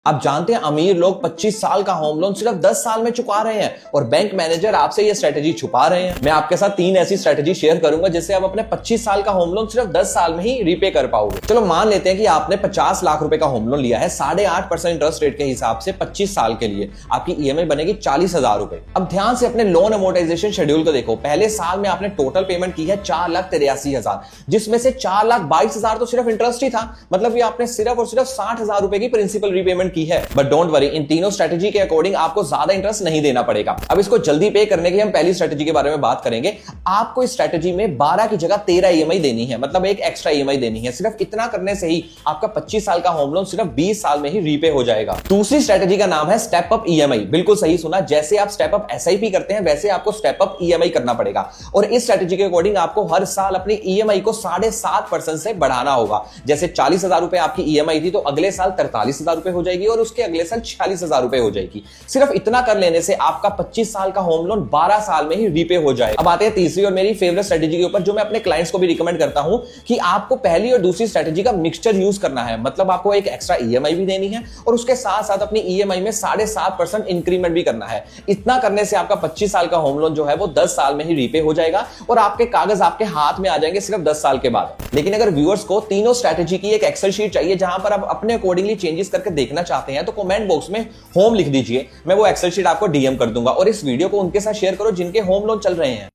आप जानते हैं अमीर लोग 25 साल का होम लोन सिर्फ 10 साल में चुका रहे हैं और बैंक मैनेजर आपसे ये स्ट्रेटेजी छुपा रहे हैं। मैं आपके साथ 3 ऐसी स्ट्रेटेजी शेयर करूंगा जिससे आप अपने 25 साल का होम लोन सिर्फ 10 साल में ही रीपे कर पाओगे। चलो मान लेते हैं कि आपने 50 लाख रुपए का होम लोन लिया है 8.5% इंटरेस्ट रेट के हिसाब से 25 साल के लिए। आपकी ईएमआई बनेगी 40,000 रुपए। अब ध्यान से अपने लोन अमोर्टाइजेशन शेड्यूल को देखो। पहले साल में आपने टोटल पेमेंट की है 4,83,000, जिसमें से 4,22,000 तो सिर्फ इंटरेस्ट ही था। मतलब ये आपने सिर्फ और सिर्फ 60,000 रुपए की प्रिंसिपल रीपेमेंट की है। बट डोंट वरी, इन तीनों स्ट्रेटेजी के अकॉर्डिंग आपको ज्यादा इंटरेस्ट नहीं देना पड़ेगा। अब इसको जल्दी पे करने की हम पहली स्ट्रेटेजी के बारे में बात करेंगे। आपको इस स्ट्रेटेजी में 12 की जगह 13 ईएमआई देनी है, मतलब एक एक्स्ट्रा ईएमआई देनी है। सिर्फ इतना करने से ही आपका 25 साल का होम लोन सिर्फ 20 साल में ही रीपे हो जाएगा। दूसरी स्ट्रेटेजी का नाम है स्टेप अप ईएमआई। बिल्कुल सही सुना, जैसे आप स्टेप अप एसआईपी करते हैं वैसे आपको स्टेप अप ईएमआई करना पड़ेगा। और इस स्ट्रेटेजी के अकॉर्डिंग आपको हर साल अपनी ईएमआई को 7.5% से बढ़ाना होगा। जैसे 40,000 रुपए आपकी ईएमआई थी तो अगले साल 43,000 रुपए हो जाएगी और उसके अगले साल 46,000 रुपए हो जाएगी। सिर्फ इतना कर लेने से आपका 25 साल का होम लोन 12 साल में ही रीपे हो जाए। अब आते हैं तीसरी और मेरी फेवरेट स्ट्रेटेजी के ऊपर, जो मैं अपने क्लाइंट्स को भी रिकमेंड करता हूं कि आपको पहली और दूसरी स्ट्रेटेजी का मिक्सचर यूज करना है। मतलब आपको एक एक्स्ट्रा ईएमआई भी देनी है और उसके साथ साथ अपनी ईएमआई में 7.5% इंक्रीमेंट भी करना है। इतना करने से आपका 25 साल का होम लोन जो है वो 10 साल में ही रीपे हो जाएगा और आपके कागज आपके हाथ में आ जाएंगे सिर्फ 10 साल के बाद। लेकिन अगर व्यूअर्स को तीनों स्ट्रेटेजी की एक एक्सेल शीट चाहिए जहां पर आप अपने अकॉर्डिंगली चेंजेस करके देखना चाहते हैं तो कमेंट बॉक्स में होम लिख दीजिए। मैं वो एक्सेल शीट आपको डीएम कर दूंगा और इस वीडियो को उनके साथ शेयर करो जिनके होम लोन चल रहे हैं।